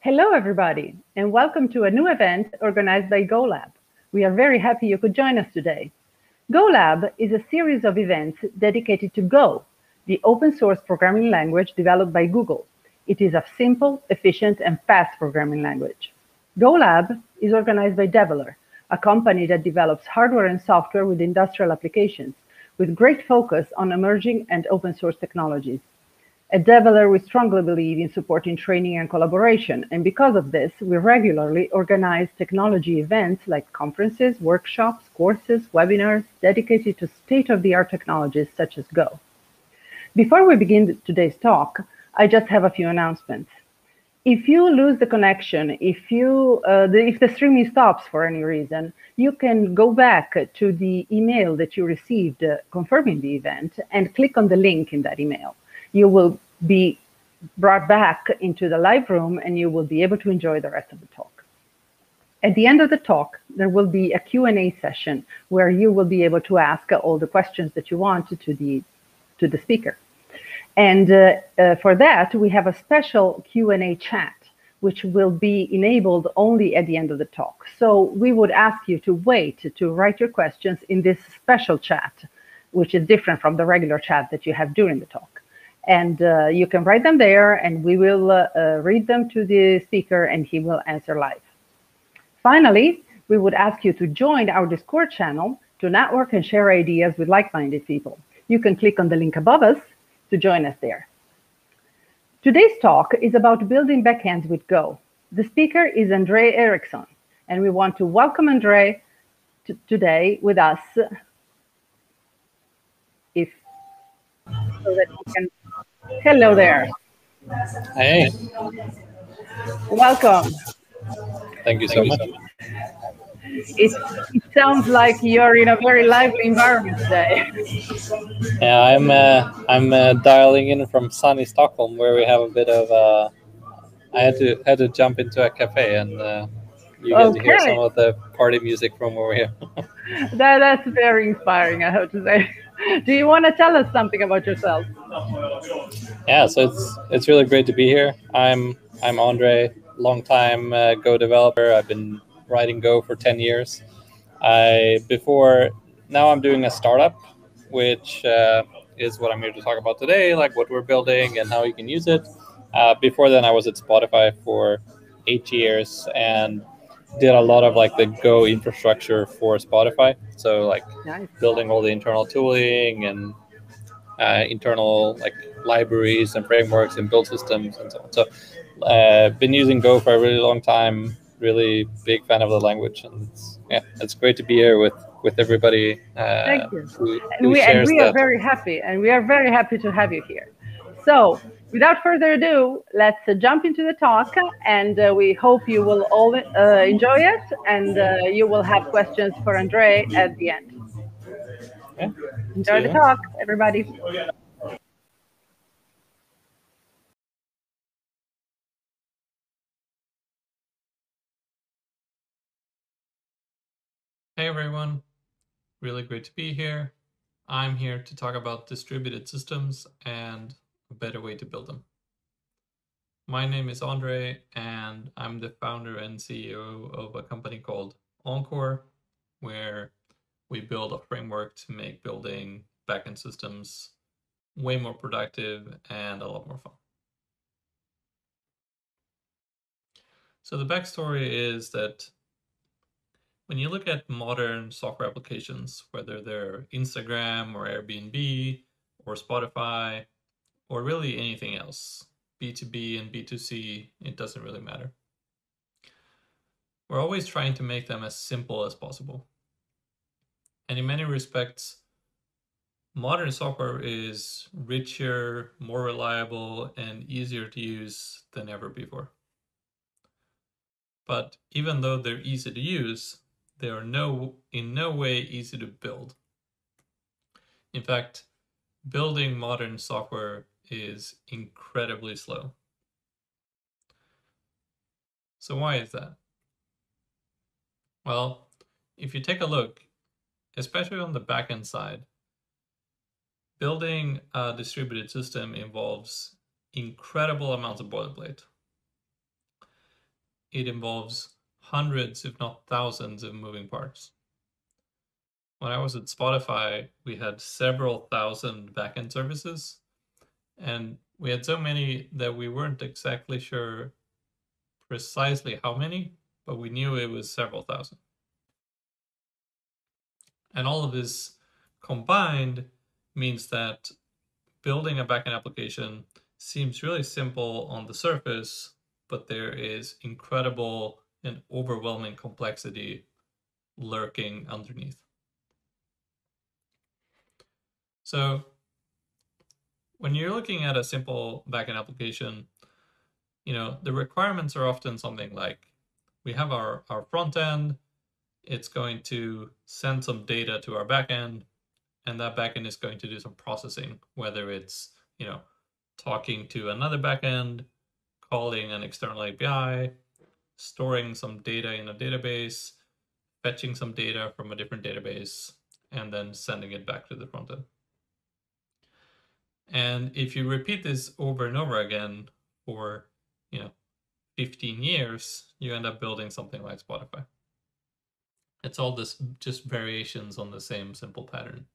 Hello, everybody, and welcome to a new event organized by GoLab. We are very happy you could join us today. GoLab is a series of events dedicated to Go, the open source programming language developed by Google. It is a simple, efficient, and fast programming language. GoLab is organized by Develer, a company that develops hardware and software with industrial applications, with great focus on emerging and open source technologies. At Develer, we strongly believe in supporting training and collaboration, and because of this, we regularly organize technology events like conferences, workshops, courses, webinars dedicated to state-of-the-art technologies such as Go. Before we begin today's talk, I just have a few announcements. If you lose the connection, if the streaming stops for any reason, you can go back to the email that you received confirming the event and click on the link in that email. You will be brought back into the live room and you will be able to enjoy the rest of the talk. At the end of the talk, there will be a Q&A session where you will be able to ask all the questions that you want to the speaker. And for that, we have a special Q&A chat, which will be enabled only at the end of the talk. So we would ask you to wait to write your questions in this special chat, which is different from the regular chat that you have during the talk. And you can write them there, and we will read them to the speaker, and he will answer live. Finally, we would ask you to join our Discord channel to network and share ideas with like-minded people. You can click on the link above us to join us there. Today's talk is about building backends with Go. The speaker is André Eriksson, and we want to welcome André today with us. So that you can. Hello there. Hey. Welcome. Thank you so much. It sounds like you're in a very lively environment today. Yeah, I'm dialing in from sunny Stockholm, where we have a bit of. I had to jump into a cafe, and you get to hear some of the party music from over here. That's very inspiring, I have to say. Do you want to tell us something about yourself? Yeah, so it's really great to be here. I'm André, longtime Go developer. I've been writing Go for 10 years. Now I'm doing a startup, which is what I'm here to talk about today, like what we're building and how you can use it. Before then, I was at Spotify for 8 years and did a lot of like the Go infrastructure for Spotify. So like building all the internal tooling and internal like libraries and frameworks and build systems and so on. So been using Go for a really long time, really big fan of the language, and it's great to be here with everybody. Thank you. We are very happy, and we are very happy to have you here. So without further ado, let's jump into the talk, and we hope you will all enjoy it, and you will have questions for André at the end. Yeah. Enjoy the talk, everybody. Hey everyone, really great to be here. I'm here to talk about distributed systems and a better way to build them. My name is André, and I'm the founder and CEO of a company called Encore, where we build a framework to make building backend systems way more productive and a lot more fun. So the backstory is that when you look at modern software applications, whether they're Instagram or Airbnb or Spotify or really anything else, B2B and B2C, it doesn't really matter. We're always trying to make them as simple as possible. And in many respects, modern software is richer, more reliable, and easier to use than ever before. But even though they're easy to use, they are in no way easy to build. In fact, building modern software is incredibly slow. So why is that? Well, if you take a look, especially on the backend side, building a distributed system involves incredible amounts of boilerplate. it involves hundreds, if not thousands, of moving parts. When I was at Spotify, we had several thousand backend services, and we had so many that we weren't exactly sure precisely how many, but we knew it was several thousand. And all of this combined means that building a backend application seems really simple on the surface, but there is incredible and overwhelming complexity lurking underneath. So when you're looking at a simple backend application, the requirements are often something like, we have our front end, it's going to send some data to our backend, and that backend is going to do some processing, whether it's, talking to another backend, calling an external API, storing some data in a database, fetching some data from a different database, and then sending it back to the front end. And if you repeat this over and over again for, 15 years, you end up building something like Spotify. It's all this just variations on the same simple pattern.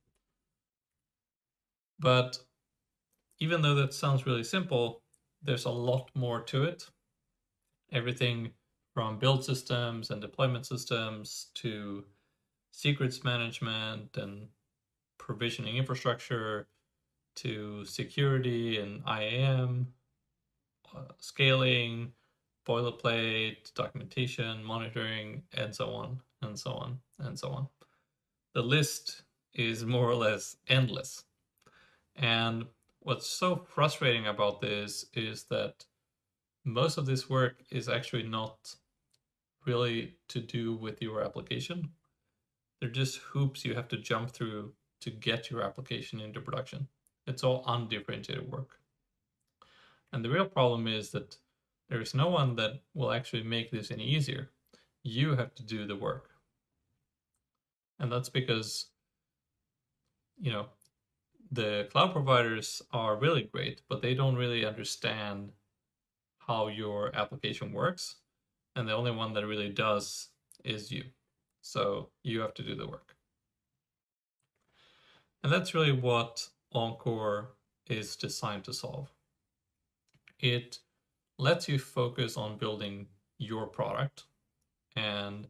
But even though that sounds really simple, there's a lot more to it. Everything from build systems and deployment systems to secrets management and provisioning infrastructure to security and IAM, scaling, boilerplate, documentation, monitoring, and so on, and so on, and so on. The list is more or less endless. And what's so frustrating about this is that most of this work is actually not really to do with your application. They're just hoops you have to jump through to get your application into production. It's all undifferentiated work. And the real problem is that there is no one that will actually make this any easier. You have to do the work. And that's because, the cloud providers are really great, but they don't really understand how your application works. And the only one that really does is you. So you have to do the work. And that's really what Encore is designed to solve. It lets you focus on building your product and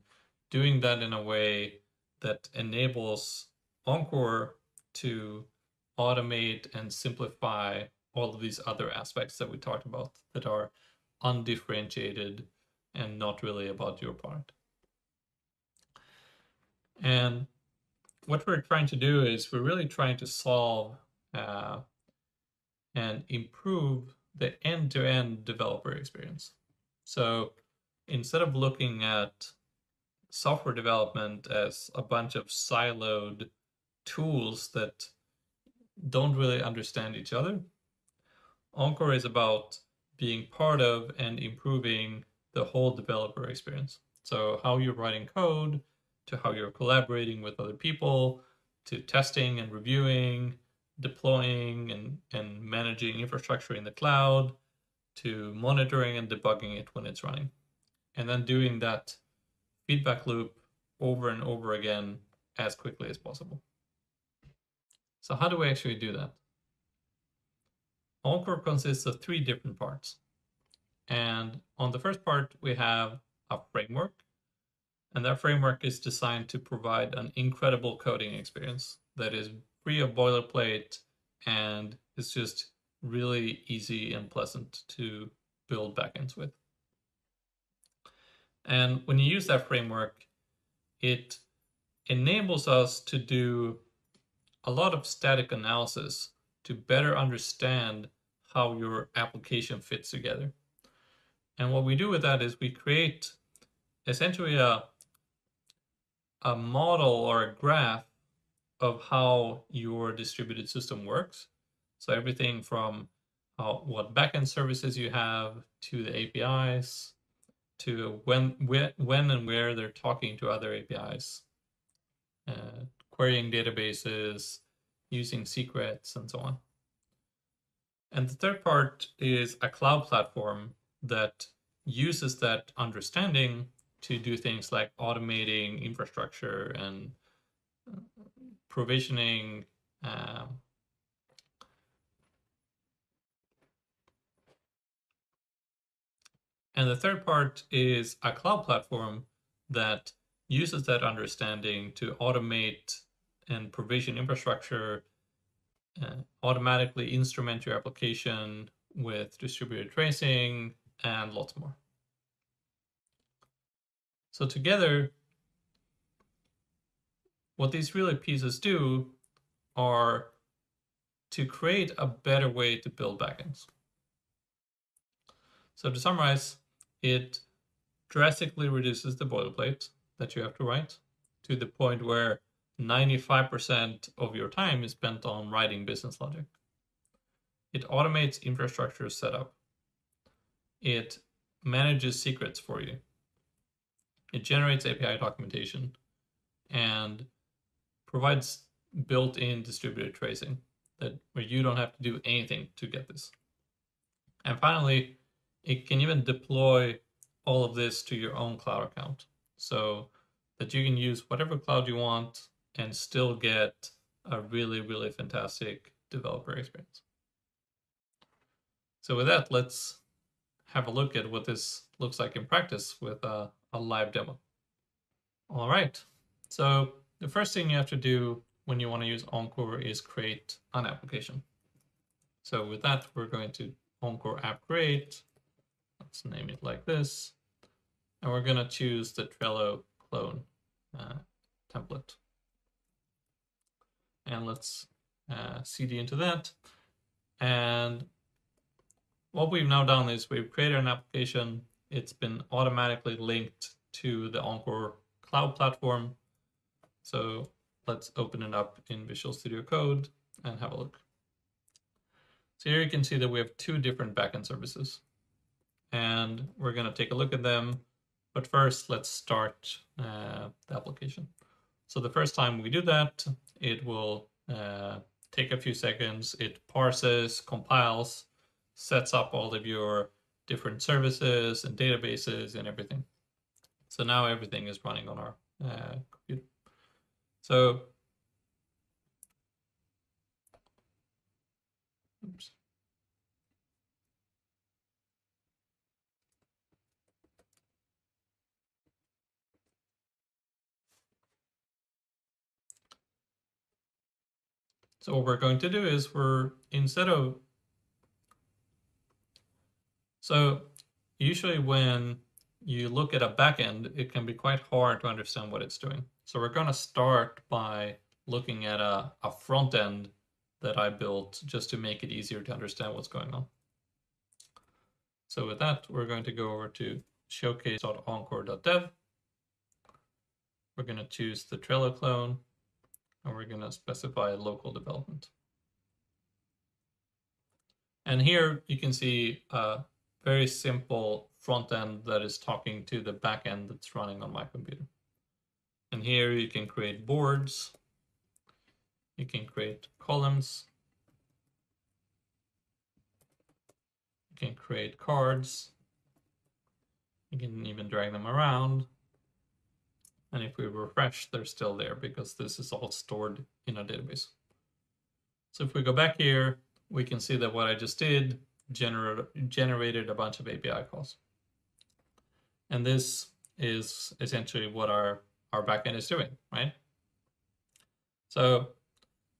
doing that in a way that enables Encore to automate and simplify all of these other aspects that we talked about that are undifferentiated and not really about your product. And what we're trying to do is we're really trying to solve and improve the end-to-end developer experience. So instead of looking at software development as a bunch of siloed tools that don't really understand each other, Encore is about being part of and improving the whole developer experience. So how you're writing code, to how you're collaborating with other people, to testing and reviewing, deploying and managing infrastructure in the cloud, to monitoring and debugging it when it's running. And then doing that feedback loop over and over again as quickly as possible. So how do we actually do that? Encore consists of 3 different parts. And on the first part, we have a framework. And that framework is designed to provide an incredible coding experience that is free of boilerplate and it's just really easy and pleasant to build backends with. And when you use that framework, it enables us to do a lot of static analysis to better understand how your application fits together. And what we do with that is we create essentially a model or a graph of how your distributed system works. So everything from what backend services you have to the APIs to when and where they're talking to other APIs, querying databases, using secrets, and so on. And the third part is a cloud platform that uses that understanding to do things like automating infrastructure and provisioning, and the third part is a cloud platform that uses that understanding to automate and provision infrastructure, automatically instrument your application with distributed tracing, and lots more. So together, what these really pieces do are to create a better way to build backends. So to summarize, it drastically reduces the boilerplate that you have to write to the point where 95% of your time is spent on writing business logic. It automates infrastructure setup. It manages secrets for you. It generates API documentation and provides built-in distributed tracing where you don't have to do anything to get this. And finally, it can even deploy all of this to your own cloud account so that you can use whatever cloud you want and still get a really, really fantastic developer experience. So with that, let's have a look at what this looks like in practice with a live demo. All right, so the first thing you have to do when you want to use Encore is create an application. So with that, we're going to Encore app create. Let's name it like this. And we're going to choose the Trello clone template. And let's cd into that. And what we've now done is we've created an application. It's been automatically linked to the Encore cloud platform. So let's open it up in Visual Studio Code and have a look. So here you can see that we have two different backend services. And we're going to take a look at them. But first, let's start the application. So the first time we do that, it will take a few seconds. It parses, compiles, sets up all of your different services and databases and everything. So now everything is running on our computer. So, oops. So what we're going to do is so usually when you look at a backend, it can be quite hard to understand what it's doing. So we're going to start by looking at a front end that I built just to make it easier to understand what's going on. So with that, we're going to go over to showcase.encore.dev. We're going to choose the Trello clone, and we're going to specify local development. And here you can see a very simple front end that is talking to the back end that's running on my computer. And here you can create boards, you can create columns, you can create cards, you can even drag them around. And if we refresh, they're still there because this is all stored in a database. So if we go back here, we can see that what I just did generated a bunch of API calls. And this is essentially what our backend is doing, right? So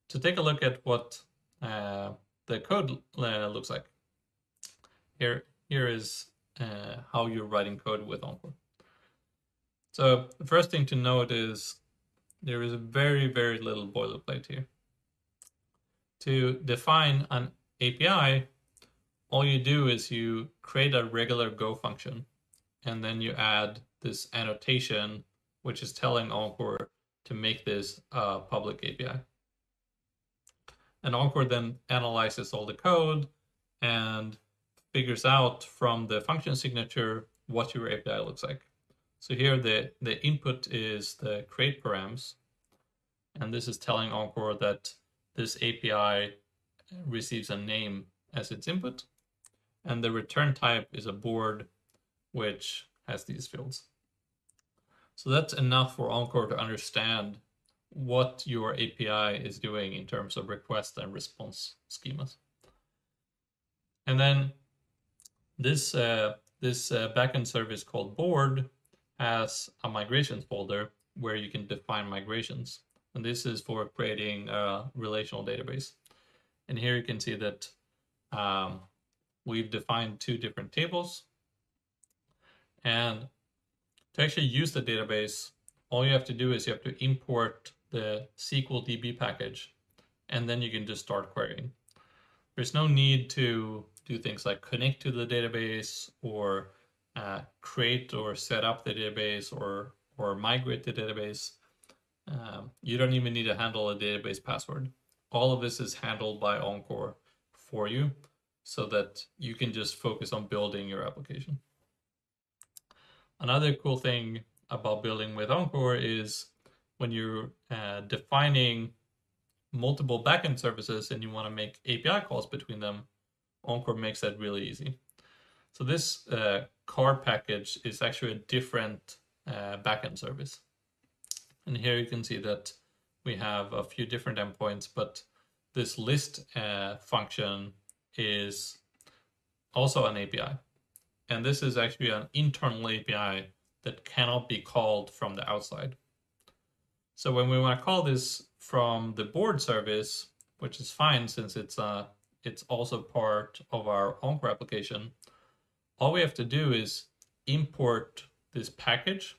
to take a look at what the code looks like, here is how you're writing code with Encore. So the first thing to note is there is very, very little boilerplate here. To define an API, all you do is you create a regular Go function, and then you add this annotation, which is telling Encore to make this a public API. And Encore then analyzes all the code and figures out from the function signature what your API looks like. So here the input is the create params, and this is telling Encore that this API receives a name as its input, and the return type is a board which has these fields. So that's enough for Encore to understand what your API is doing in terms of request and response schemas. And then this backend service called board has a migrations folder where you can define migrations. And this is for creating a relational database. And here you can see that we've defined 2 different tables. And to actually use the database, all you have to do is you have to import the SQL DB package, and then you can just start querying. There's no need to do things like connect to the database or create or set up the database or migrate the database. You don't even need to handle a database password. All of this is handled by Encore for you so that you can just focus on building your application. Another cool thing about building with Encore is when you're defining multiple backend services and you want to make API calls between them, Encore makes that really easy. So this card package is actually a different backend service. And here you can see that we have a few different endpoints, but this list function is also an API. And this is actually an internal API that cannot be called from the outside. So when we want to call this from the board service, which is fine since it's also part of our Encore application, all we have to do is import this package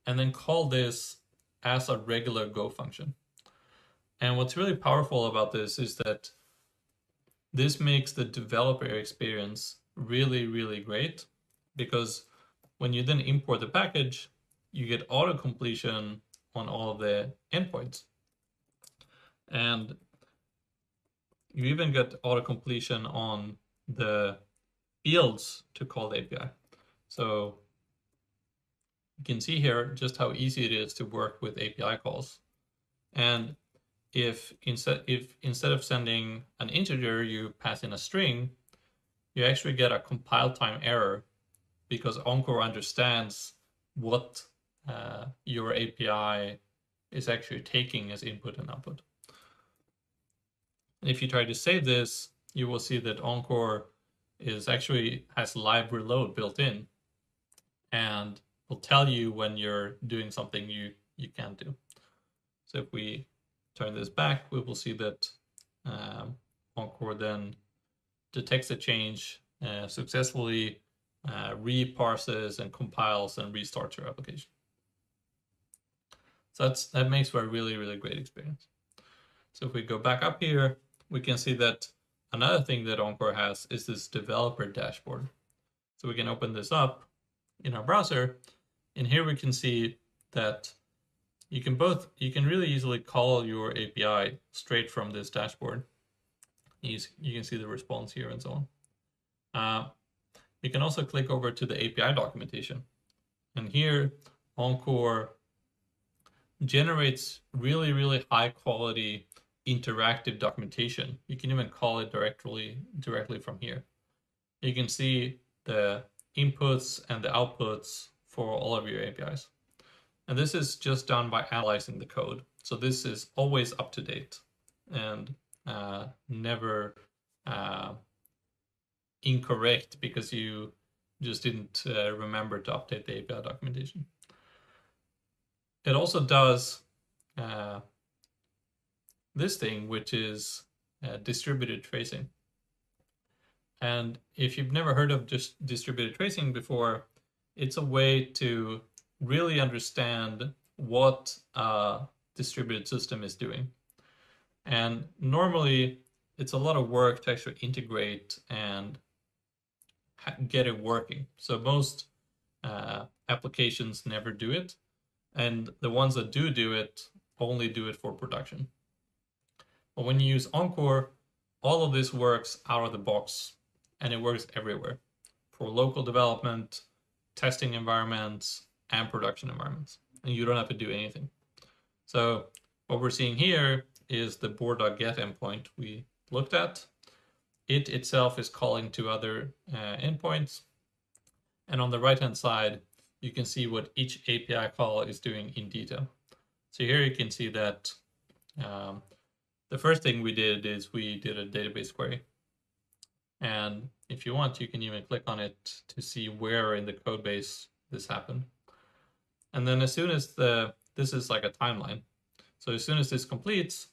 and then call this as a regular Go function. And what's really powerful about this is that this makes the developer experience really, really great, because when you then import the package, you get auto-completion on all of the endpoints. And you even get auto-completion on the fields to call the API. So you can see here just how easy it is to work with API calls. And if instead of sending an integer, you pass in a string, you actually get a compile time error because Encore understands what your API is actually taking as input and output. And if you try to save this, you will see that Encore has live reload built in and will tell you when you're doing something you can't do. So if we turn this back, we will see that Encore then detects a change, successfully reparses and compiles and restarts your application. So that makes for a really, really great experience. So if we go back up here, we can see that another thing that Encore has is this developer dashboard. So we can open this up in our browser, and here we can see that you can really easily call your API straight from this dashboard. You can see the response here and so on. You can also click over to the API documentation. And here, Encore generates really, really high quality interactive documentation. You can even call it directly from here. You can see the inputs and the outputs for all of your APIs. And this is just done by analyzing the code. So this is always up to date and never incorrect because you just didn't remember to update the API documentation. It also does this thing, which is distributed tracing. And if you've never heard of just distributed tracing before, it's a way to really understand what a distributed system is doing. And normally, it's a lot of work to actually integrate and get it working. So most applications never do it. And the ones that do it only do it for production. But when you use Encore, all of this works out of the box and it works everywhere for local development, testing environments, and production environments. And you don't have to do anything. So what we're seeing here is the board.get endpoint we looked at. It itself is calling to other endpoints. And on the right-hand side, you can see what each API call is doing in detail. So here you can see that the first thing we did is we did a database query. And if you want, you can even click on it to see where in the code base this happened. And then as soon as this is like a timeline. So as soon as this completes,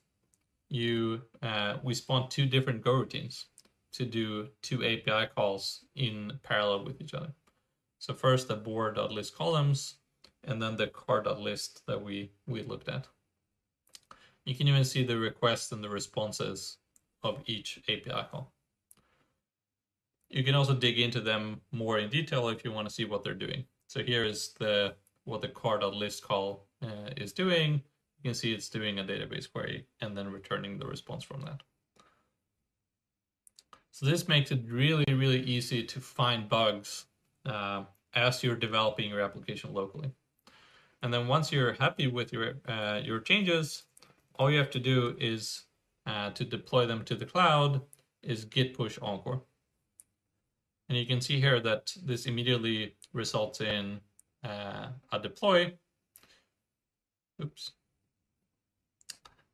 we spawn 2 different Go routines to do 2 API calls in parallel with each other. So first the board.list columns, and then the car.list that we looked at. You can even see the requests and the responses of each API call. You can also dig into them more in detail if you want to see what they're doing. So here is what the car.list call is doing. You can see it's doing a database query and then returning the response from that. So this makes it really, really easy to find bugs as you're developing your application locally. And then once you're happy with your changes, all you have to do is to deploy them to the cloud is git push Encore. And you can see here that this immediately results in a deploy,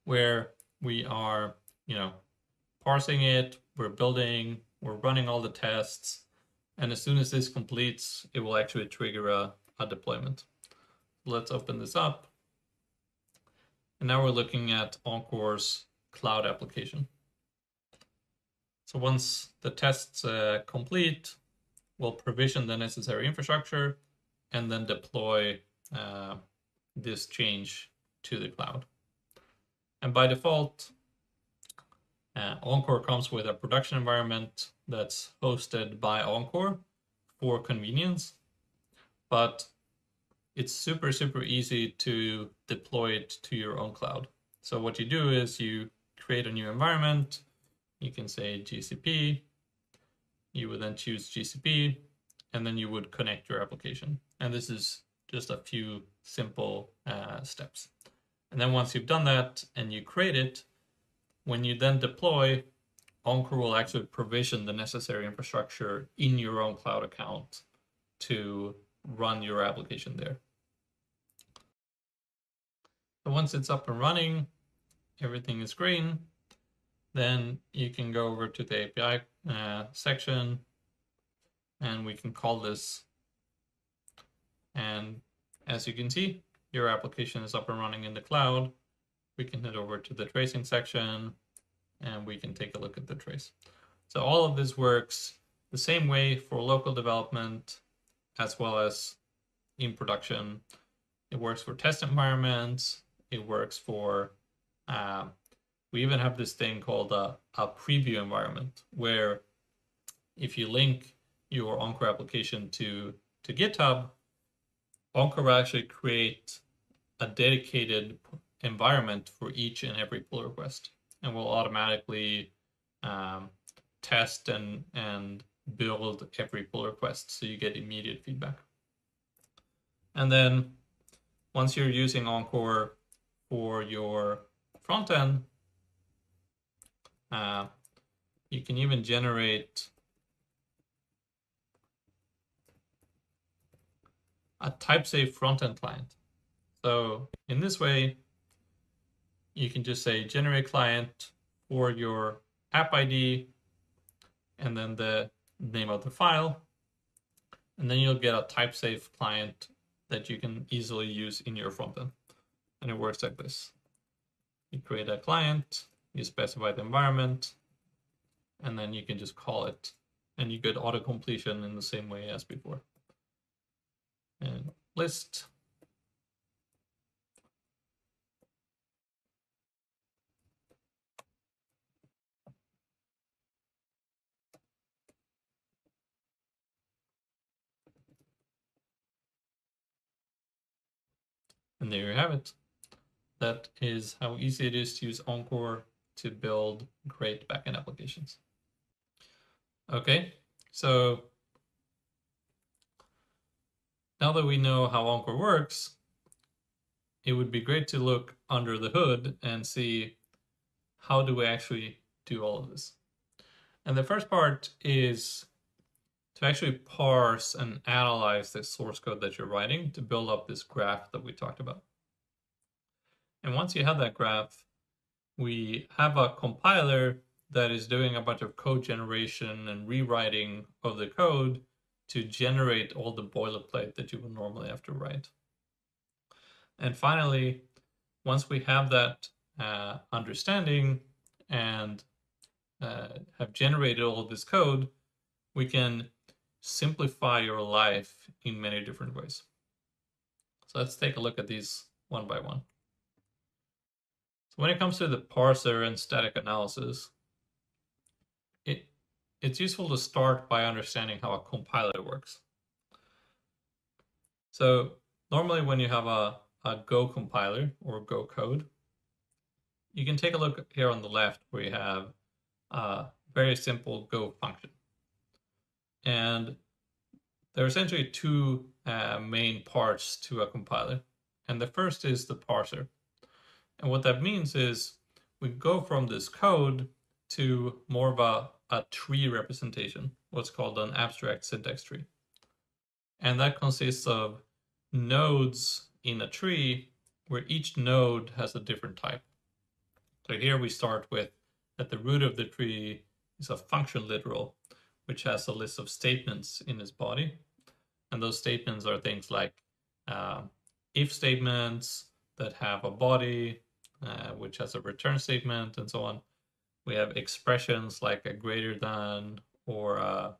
where we are, parsing it, we're building, we're running all the tests, and as soon as this completes, it will actually trigger a deployment. Let's open this up. And now we're looking at Encore's cloud application. So once the tests complete, we'll provision the necessary infrastructure and then deploy this change to the cloud. And by default, Encore comes with a production environment that's hosted by Encore for convenience, but it's super, super easy to deploy it to your own cloud. So what you do is you create a new environment. You can say GCP. You would then choose GCP, and then you would connect your application. And this is just a few simple steps. And then once you've done that and you create it, when you then deploy, Encore will actually provision the necessary infrastructure in your own cloud account to run your application there. So once it's up and running, everything is green, then you can go over to the API section and we can call this. And as you can see, your application is up and running in the cloud. We can head over to the tracing section and we can take a look at the trace. So all of this works the same way for local development as well as in production. It works for test environments. It works for, we even have this thing called a preview environment, where if you link your Encore application to GitHub, Encore will actually create a dedicated environment for each and every pull request, and will automatically test and build every pull request, so you get immediate feedback. And then once you're using Encore for your front end, you can even generate a type-safe front-end client. So in this way, you can just say generate client for your app ID and then the name of the file. And then you'll get a type-safe client that you can easily use in your front end. And it works like this. You create a client, you specify the environment, and then you can just call it. And you get auto-completion in the same way as before. And list. And there you have it. That is how easy it is to use Encore to build great backend applications. Okay, so now that we know how Encore works, it would be great to look under the hood and see how do we actually do all of this. And the first part is to actually parse and analyze the source code that you're writing to build up this graph that we talked about. And once you have that graph, we have a compiler that is doing a bunch of code generation and rewriting of the code to generate all the boilerplate that you would normally have to write. And finally, once we have that understanding and have generated all of this code, we can simplify your life in many different ways. So let's take a look at these one by one. So when it comes to the parser and static analysis, it's useful to start by understanding how a compiler works. So normally when you have a Go compiler or Go code, you can take a look here on the left where you have a very simple Go function. And there are essentially two main parts to a compiler. And the first is the parser. And what that means is we go from this code to more of a tree representation, what's called an abstract syntax tree. And that consists of nodes in a tree where each node has a different type. So here we start with, at the root of the tree is a function literal, which has a list of statements in its body. And those statements are things like if statements that have a body, which has a return statement, and so on. We have expressions like a greater than or a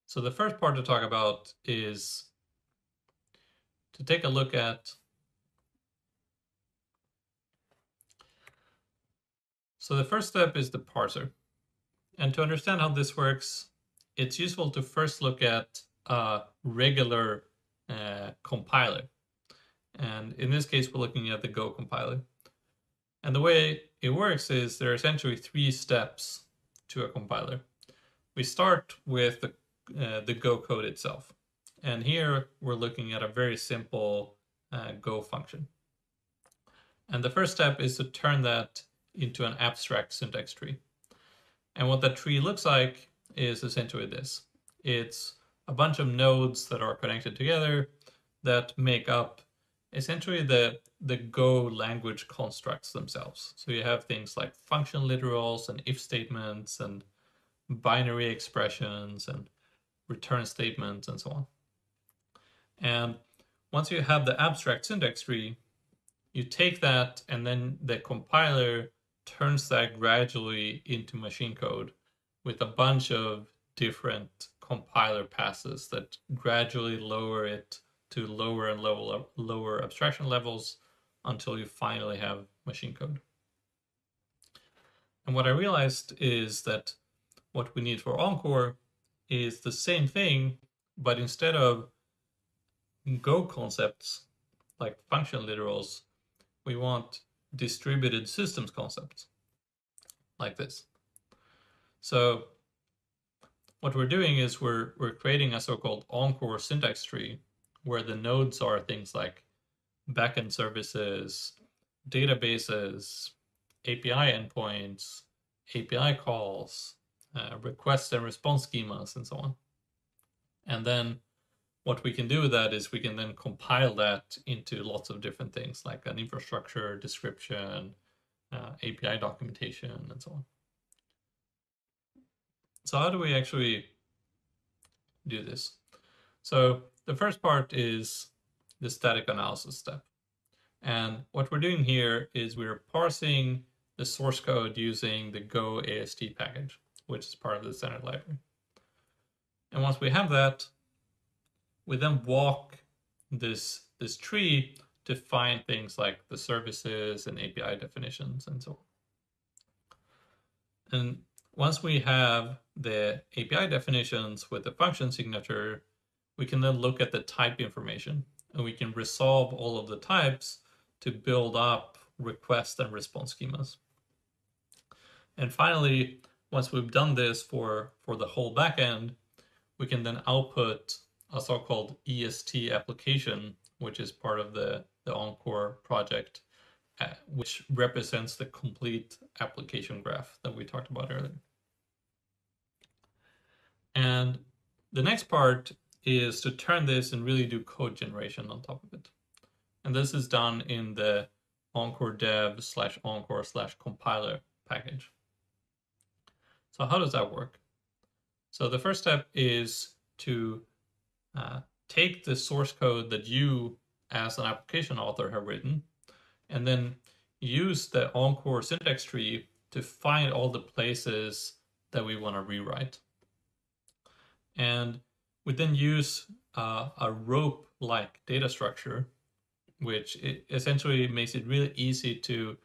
so the first part to talk about is to take a look at. So the first step is the parser. And to understand how this works, it's useful to first look at a regular compiler. And in this case, we're looking at the Go compiler. And the way it works is there are essentially three steps to a compiler. We start with the Go code itself. And here we're looking at a very simple Go function. And the first step is to turn that into an abstract syntax tree. And what that tree looks like is essentially this. It's a bunch of nodes that are connected together that make up essentially the Go language constructs themselves. So you have things like function literals and if statements and binary expressions and return statements and so on. And once you have the abstract syntax tree, you take that and then the compiler turns that gradually into machine code with a bunch of different compiler passes that gradually lower it to lower and lower abstraction levels until you finally have machine code. And what I realized is that what we need for Encore is the same thing, but instead of Go concepts like function literals, we want distributed systems concepts like this. So what we're doing is we're creating a so-called Encore syntax tree where the nodes are things like backend services, databases, API endpoints, API calls, request and response schemas, and so on. And then what we can do with that is we can then compile that into lots of different things like an infrastructure description, API documentation, and so on. So how do we actually do this? So the first part is the static analysis step. And what we're doing here is we're parsing the source code using the Go AST package, which is part of the standard library. And once we have that, we then walk this tree to find things like the services and API definitions and so on. And once we have the API definitions with the function signature, we can then look at the type information and we can resolve all of the types to build up request and response schemas. And finally, once we've done this for the whole backend, we can then output a so-called EST application, which is part of the Encore project. which represents the complete application graph that we talked about earlier. And the next part is to turn this and really do code generation on top of it. And this is done in the Encore dev / Encore / compiler package. So how does that work? So the first step is to take the source code that you as an application author have written, and then use the Encore syntax tree to find all the places that we want to rewrite. And we then use a rope-like data structure, which essentially makes it really easy to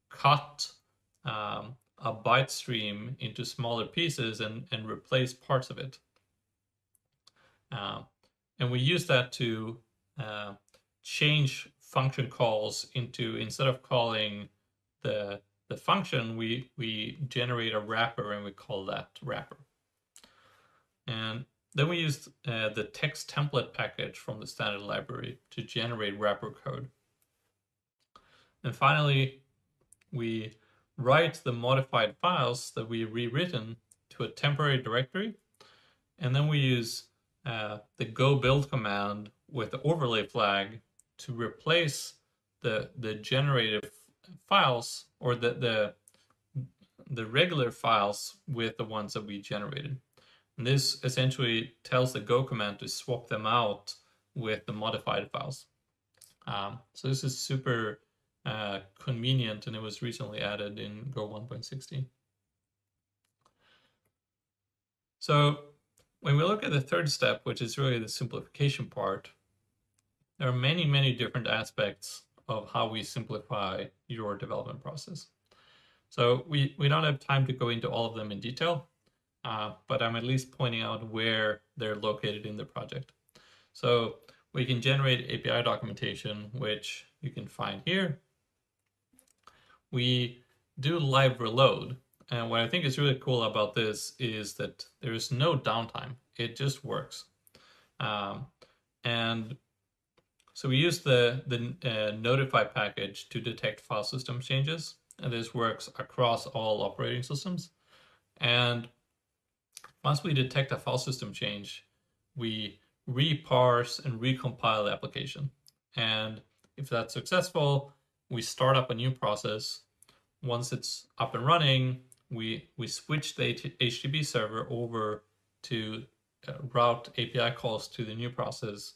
cut a byte stream into smaller pieces and replace parts of it. And we use that to change function calls into, instead of calling the function, we generate a wrapper and we call that wrapper. And then we use the text template package from the standard library to generate wrapper code. And finally, we write the modified files that we've rewritten to a temporary directory. And then we use the go build command with the overlay flag to replace the generated files, or the regular files, with the ones that we generated. And this essentially tells the go command to swap them out with the modified files. So this is super convenient, and it was recently added in Go 1.16. So when we look at the third step, which is really the simplification part, there are many, many different aspects of how we simplify your development process. So we don't have time to go into all of them in detail, but I'm at least pointing out where they're located in the project. So we can generate API documentation, which you can find here. We do live reload. And what I think is really cool about this is that there is no downtime. It just works. And so we use the notify package to detect file system changes. And this works across all operating systems. And once we detect a file system change, we reparse and recompile the application. And if that's successful, we start up a new process. Once it's up and running, we switch the HTTP server over to route API calls to the new process,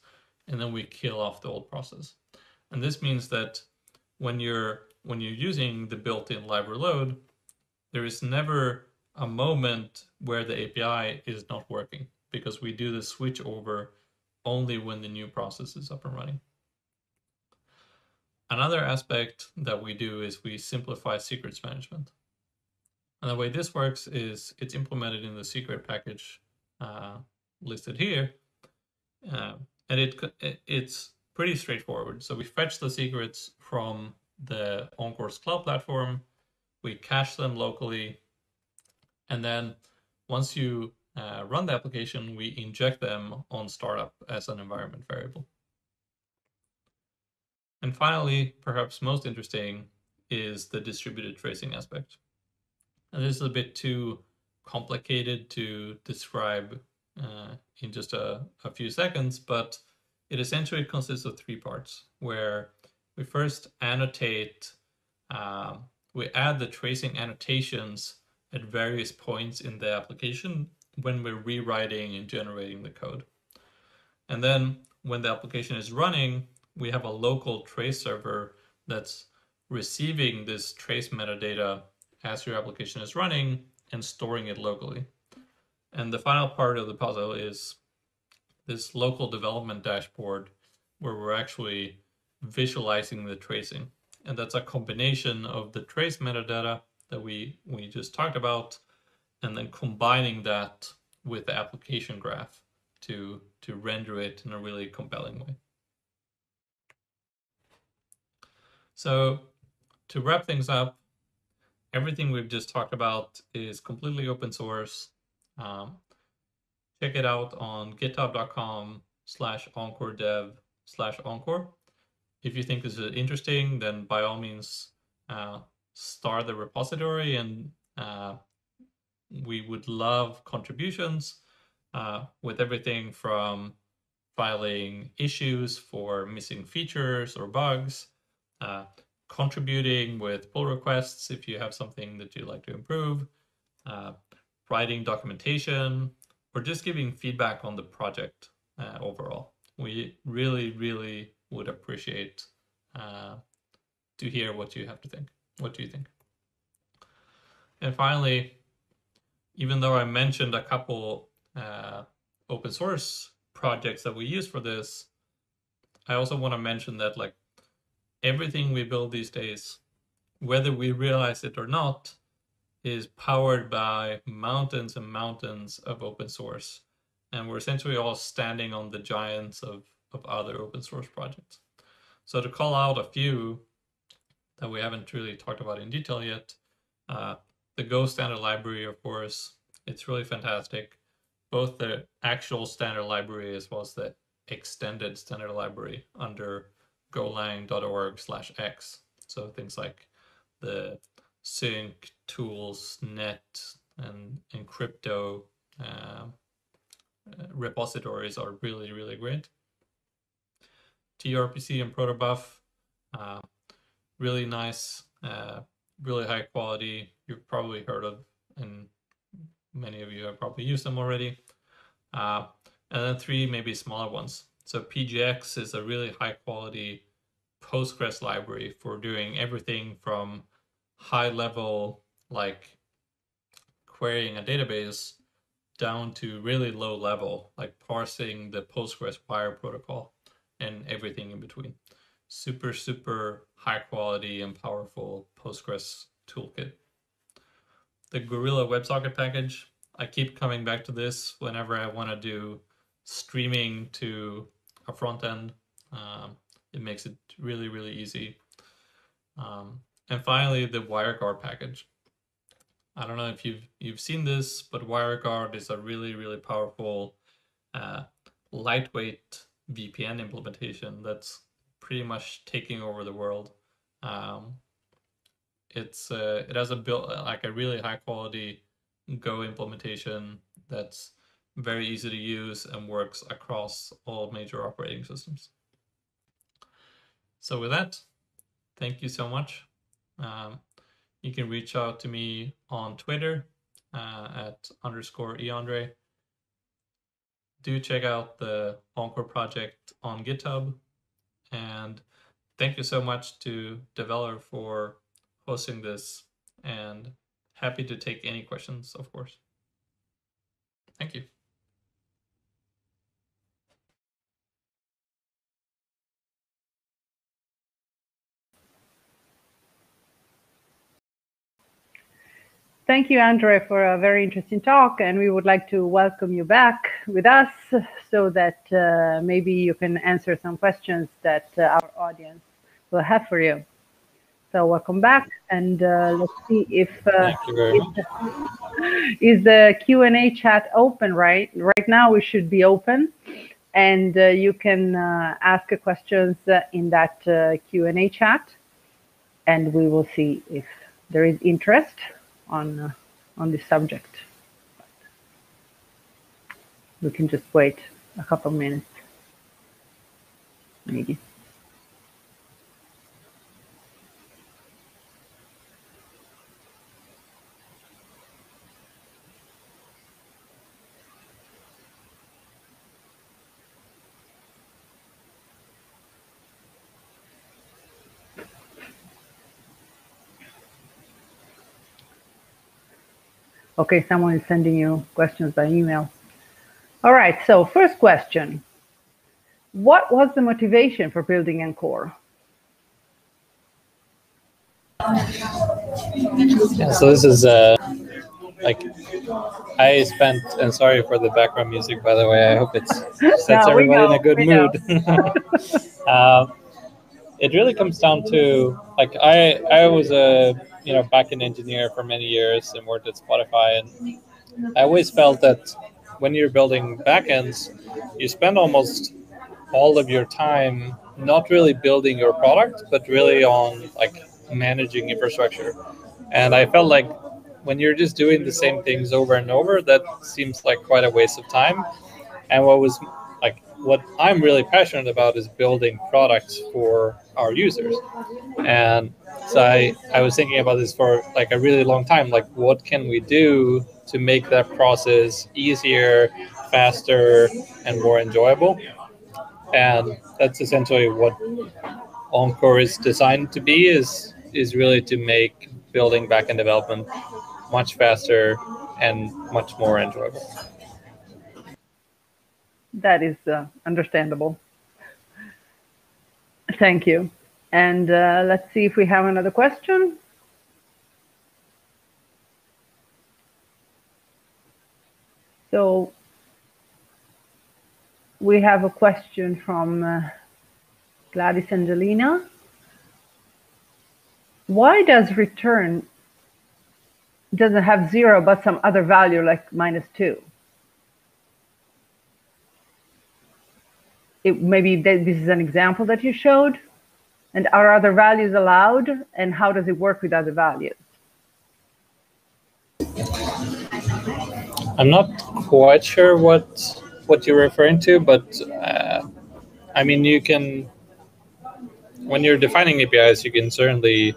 and then we kill off the old process. And this means that when you're using the built-in live reload, there is never a moment where the API is not working, because we do the switch over only when the new process is up and running. Another aspect that we do is we simplify secrets management. And the way this works is it's implemented in the secret package listed here. And it's pretty straightforward. So we fetch the secrets from the Encore's cloud platform, we cache them locally, and then once you run the application, we inject them on startup as an environment variable. And finally, perhaps most interesting, is the distributed tracing aspect. And this is a bit too complicated to describe in just a few seconds, but it essentially consists of three parts, where we first annotate, we add the tracing annotations at various points in the application when we're rewriting and generating the code. And then when the application is running, we have a local trace server that's receiving this trace metadata as your application is running and storing it locally. And the final part of the puzzle is this local development dashboard, where we're actually visualizing the tracing. And that's a combination of the trace metadata that we just talked about, and then combining that with the application graph to render it in a really compelling way. So to wrap things up, everything we've just talked about is completely open source. Check it out on github.com/encoredev/encore. if you think this is interesting, then by all means, start the repository, and we would love contributions with everything from filing issues for missing features or bugs, contributing with pull requests if you have something that you'd like to improve, writing documentation, or just giving feedback on the project overall. We really, really would appreciate to hear what you have to think. What do you think? And finally, even though I mentioned a couple open source projects that we use for this, I also want to mention that like everything we build these days, whether we realize it or not, is powered by mountains and mountains of open source. And we're essentially all standing on the giants of other open source projects. So to call out a few that we haven't really talked about in detail yet, the Go standard library, of course, it's really fantastic. Both the actual standard library as well as the extended standard library under golang.org/x. So things like the sync, tools, net, and crypto repositories are really, really great. tRPC and protobuf, really nice, really high quality. You've probably heard of, and many of you have probably used them already. And then 3 maybe smaller ones. So PGX is a really high quality Postgres library for doing everything from high level, like querying a database, down to really low level, like parsing the Postgres wire protocol and everything in between. Super, super high quality and powerful Postgres toolkit. The Gorilla WebSocket package, I keep coming back to this whenever I want to do streaming to a front end. It makes it really, really easy. And finally, the WireGuard package. I don't know if you've seen this, but WireGuard is a really, really powerful, lightweight VPN implementation that's pretty much taking over the world. It has a really high quality Go implementation that's very easy to use and works across all major operating systems. So with that, thank you so much. You can reach out to me on Twitter at _eandre. Do check out the Encore project on GitHub. And thank you so much to Developer for hosting this, and happy to take any questions, of course. Thank you. Thank you, Andre, for a very interesting talk, and we would like to welcome you back with us so that maybe you can answer some questions that our audience will have for you. So welcome back, and let's see if Thank you very much. Is the Q&A chat open right now. We should be open, and you can ask questions in that Q&A chat, and we will see if there is interest on this subject. We can just wait a couple minutes, maybe. Okay, someone is sending you questions by email. All right, so first question. What was the motivation for building Encore? Yeah, so this is like I spent, and sorry for the background music, by the way, I hope it sets everybody in a good mood. It really comes down to, like, I was a backend engineer for many years and worked at Spotify, and I always felt that when you're building backends, you spend almost all of your time not really building your product, but really on like managing infrastructure. And I felt like when you're just doing the same things over and over, that seems like quite a waste of time. And what I'm really passionate about is building products for our users. And so I was thinking about this for like a really long time. Like, what can we do to make that process easier, faster, and more enjoyable? And that's essentially what Encore is designed to be, is really to make building backend development much faster and much more enjoyable. That is understandable. Thank you. And let's see if we have another question. So we have a question from Gladys Angelina. Why does return doesn't have 0 but some other value like -2? Maybe this is an example that you showed. And are other values allowed? And how does it work with other values? I'm not quite sure what you're referring to, but I mean, you can, when you're defining APIs, you can certainly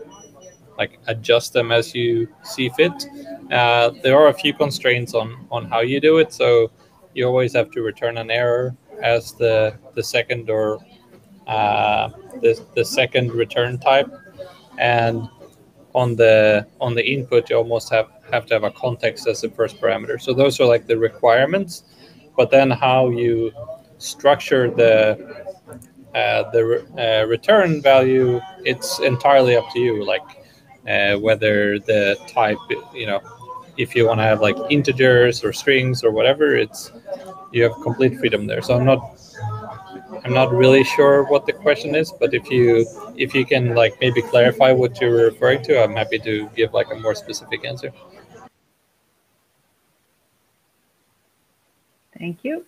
like adjust them as you see fit. There are a few constraints on how you do it, so you always have to return an error as the second or the second return type, and on the input you almost have to have a context as the first parameter. So those are like the requirements, but then how you structure the return value, it's entirely up to you. Like whether the type, if you want to have like integers or strings or whatever, you have complete freedom there. So I'm not really sure what the question is, but if you can like maybe clarify what you're referring to, I'm happy to give like a more specific answer. Thank you.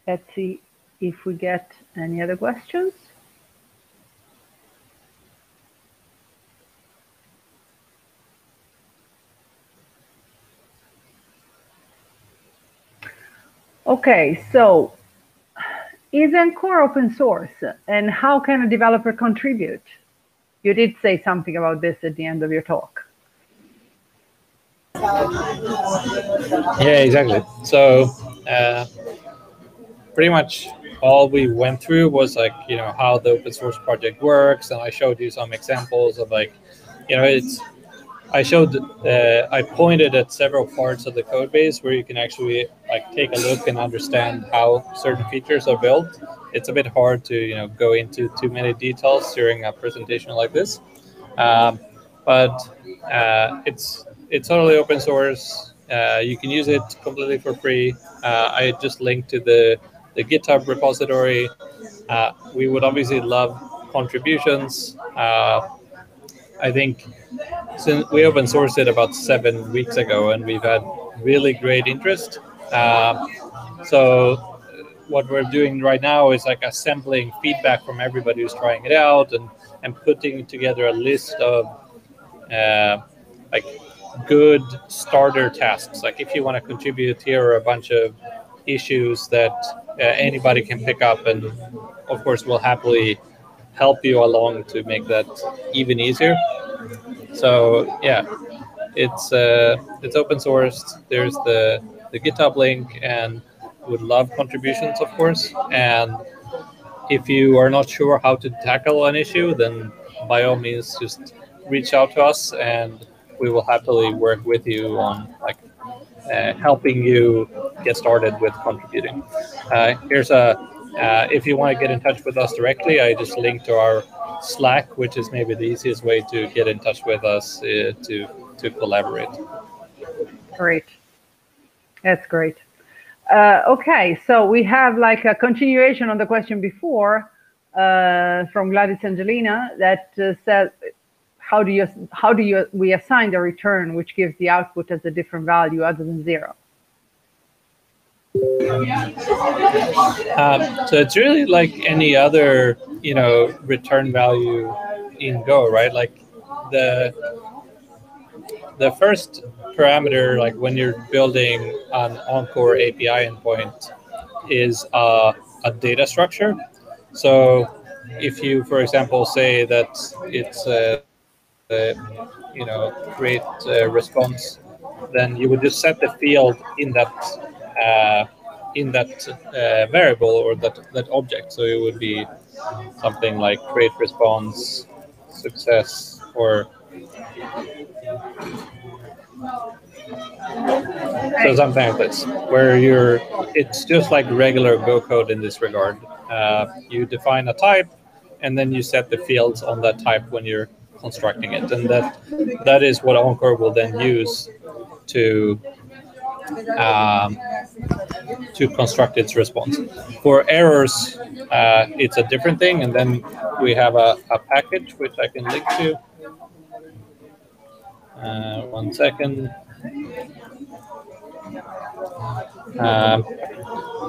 Let's see if we get any other questions. Okay, so is Encore open source, and how can a developer contribute? You did say something about this at the end of your talk. Yeah, exactly. So pretty much all we went through was like, how the open source project works, and I showed you some examples of like, I pointed at several parts of the code base where you can actually like take a look and understand how certain features are built. It's a bit hard to go into too many details during a presentation like this, but it's totally open source. You can use it completely for free. I just linked to the GitHub repository. We would obviously love contributions. I think since we open sourced it about 7 weeks ago, and we've had really great interest. So what we're doing right now is like assembling feedback from everybody who's trying it out, and putting together a list of like good starter tasks. Like if you want to contribute, here are a bunch of issues that anybody can pick up, and of course we'll happily help you along to make that even easier. So yeah, it's open sourced. There's the GitHub link, and would love contributions, of course. And if you are not sure how to tackle an issue, then by all means just reach out to us, and we will happily work with you on like helping you get started with contributing. If you want to get in touch with us directly, I just linked to our Slack, which is maybe the easiest way to get in touch with us to collaborate. Great. That's great. Okay, so we have like a continuation on the question before from Gladys Angelina that says, how do we assign the return which gives the output as a different value other than 0? So it's really like any other, return value in Go, right? Like the first parameter, like when you're building an Encore API endpoint, is a data structure. So if you, for example, say that it's create a response, then you would just set the field in that variable or that object. So it would be something like create response success, or so something like this, where it's just like regular Go code in this regard. You define a type, and then you set the fields on that type when you're constructing it, and that is what Encore will then use to construct its response. For errors, it's a different thing, and then we have a package which I can link to. 1 second.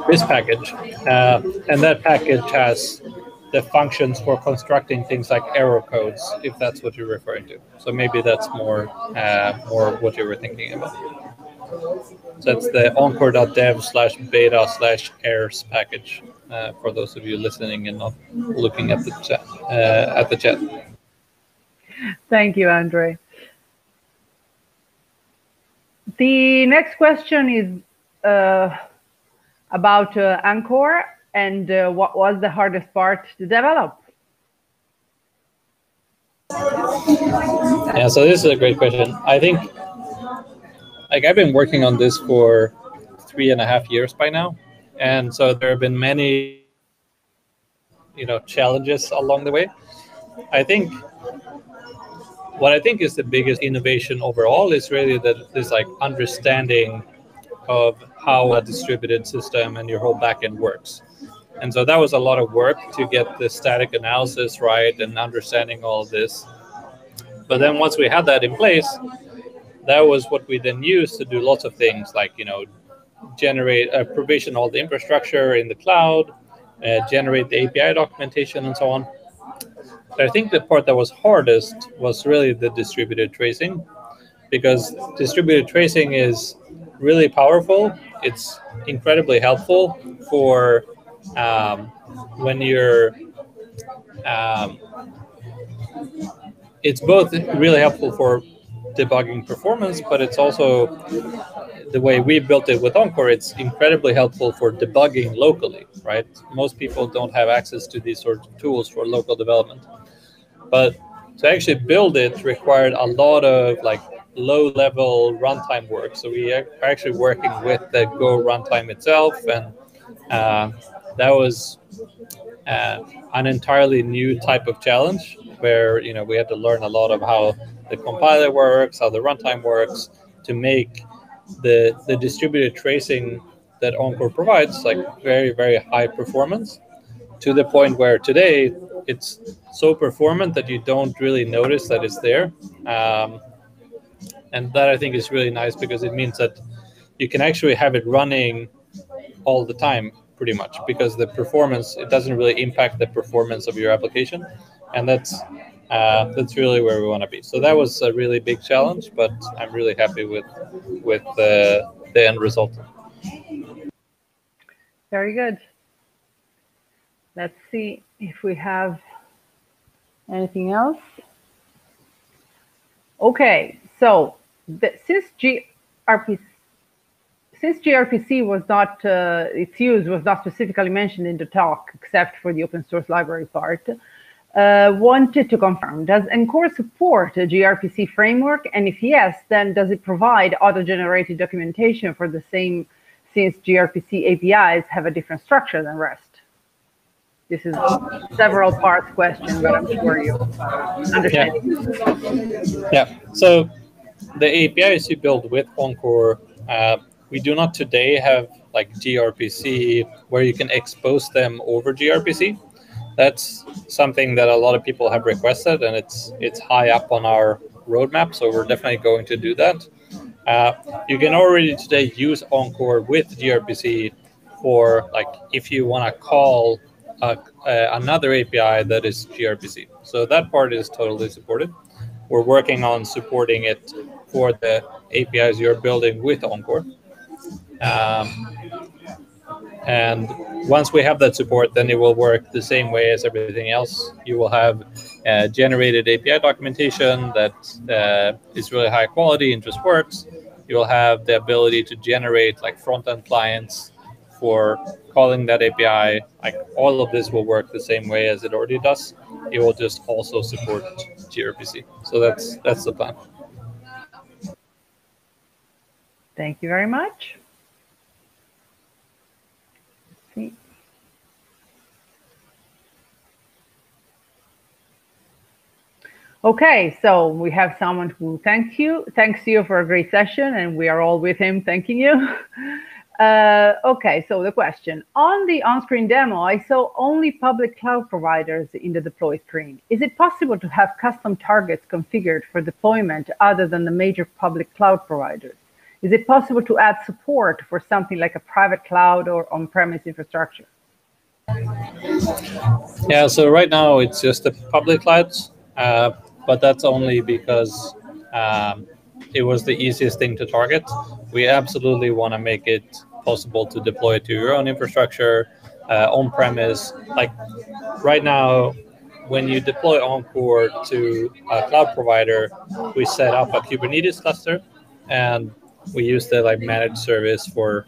This package, and that package has the functions for constructing things like error codes, if that's what you're referring to. So maybe that's more what you were thinking about. So that's the encore.dev/beta/errors package, for those of you listening and not looking at the chat. Thank you, Andre. The next question is about Encore, and what was the hardest part to develop? Yeah, so this is a great question. I think, I've been working on this for 3.5 years by now, and so there have been many, challenges along the way. What I think is the biggest innovation overall is really this understanding of how a distributed system and your whole backend works. And so that was a lot of work to get the static analysis right and understanding all of this. But then once we had that in place, that was what we then used to do lots of things like, generate, provision all the infrastructure in the cloud, generate the API documentation and so on. But I think the part that was hardest was really the distributed tracing, because distributed tracing is really powerful. It's incredibly helpful for when you're it's both really helpful for debugging performance, but it's also, the way we built it with Encore, it's incredibly helpful for debugging locally, right? Most people don't have access to these sorts of tools for local development. But to actually build it required a lot of low-level runtime work. So we are actually working with the Go runtime itself, and that was an entirely new type of challenge, where we had to learn a lot of how the compiler works, how the runtime works, to make the distributed tracing that Encore provides very, very high performance, to the point where today it's so performant that you don't really notice that it's there. And that I think is really nice, because it means that you can actually have it running all the time, pretty much, because the performance, it doesn't really impact the performance of your application. And that's really where we want to be. So that was a really big challenge, but I'm really happy with the end result. Very good. Let's see if we have anything else. Okay, so since gRPC was not, its use was not specifically mentioned in the talk, except for the open source library part, wanted to confirm, does Encore support a gRPC framework? And if yes, then does it provide auto-generated documentation for the same, since gRPC APIs have a different structure than REST? This is a several parts question, but I'm sure you understand. Yeah. So the APIs you build with Encore, we do not today have gRPC where you can expose them over gRPC. That's something that a lot of people have requested, and it's high up on our roadmap. So we're definitely going to do that. You can already today use Encore with gRPC for like if you want to call another API that is gRPC. So that part is totally supported. We're working on supporting it for the APIs you're building with Encore. And once we have that support, then it will work the same way as everything else. You will have generated API documentation that is really high quality and just works. You will have the ability to generate like front-end clients for calling that API. Like all of this will work the same way as it already does. It will just also support gRPC. So that's the plan. Thank you very much. Let's see. Okay, so we have someone who thanks you for a great session, and we are all with him thanking you. Okay, so the question. On the on-screen demo, I saw only public cloud providers in the deploy screen. Is it possible to have custom targets configured for deployment other than the major public cloud providers? Is it possible to add support for something like a private cloud or on-premise infrastructure? Yeah, so right now it's just the public clouds, but that's only because it was the easiest thing to target. We absolutely want to make it possible to deploy to your own infrastructure, on-premise. Like right now, when you deploy Encore to a cloud provider, we set up a Kubernetes cluster, and we use the like managed service for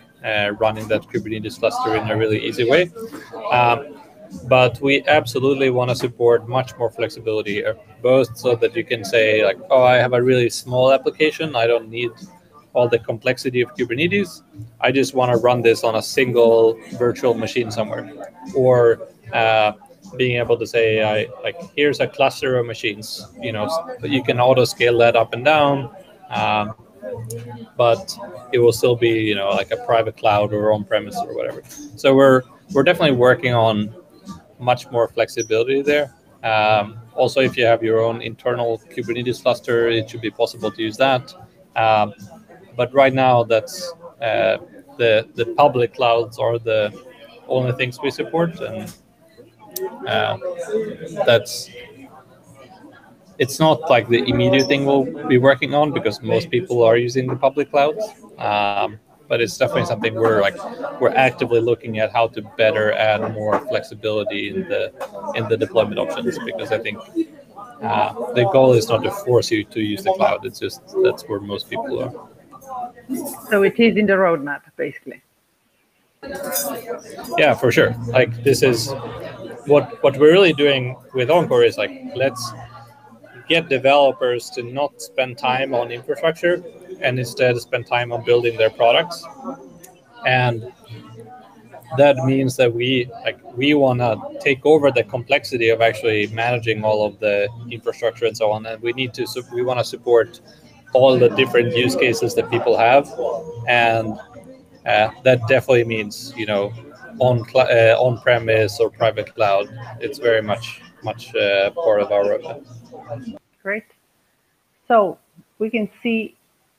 running that Kubernetes cluster in a really easy way. But we absolutely want to support much more flexibility here, both so that you can say like, oh, I have a really small application. I don't need all the complexity of Kubernetes. I just want to run this on a single virtual machine somewhere. Or being able to say, like, here's a cluster of machines. You know, you can auto scale that up and down. But it will still be, you know, like a private cloud or on-premise or whatever. So we're definitely working on much more flexibility there. Also, if you have your own internal Kubernetes cluster, it should be possible to use that. But right now, that's the public clouds are the only things we support, and it's not like the immediate thing we'll be working on because most people are using the public clouds. But it's definitely something we're actively looking at how to better add more flexibility in the deployment options, because I think the goal is not to force you to use the cloud. It's just that's where most people are. So it is in the roadmap, basically. Yeah, for sure. Like this is what we're really doing with Encore is like, let's get developers to not spend time on infrastructure and instead spend time on building their products. And that means that we want to take over the complexity of actually managing all of the infrastructure and so on. And we want to support all the different use cases that people have. And that definitely means, you know, on-premise or private cloud. It's very much part of our roadmap. Great. So we can see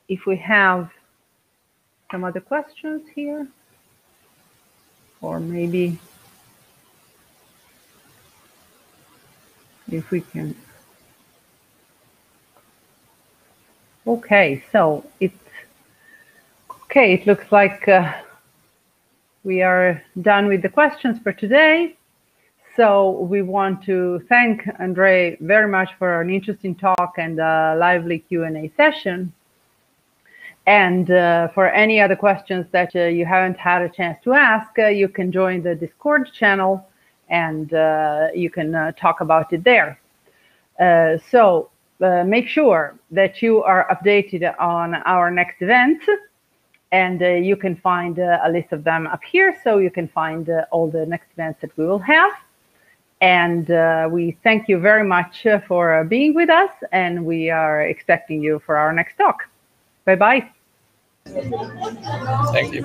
if we have some other questions here, or maybe if we can. Okay, so it looks like we are done with the questions for today. So we want to thank André very much for an interesting talk and a lively Q&A session. And for any other questions that you haven't had a chance to ask, you can join the Discord channel and you can talk about it there. So make sure that you are updated on our next event, and you can find a list of them up here, so you can find all the next events that we will have. And we thank you very much for being with us, and we are expecting you for our next talk. Bye-bye. Thank you.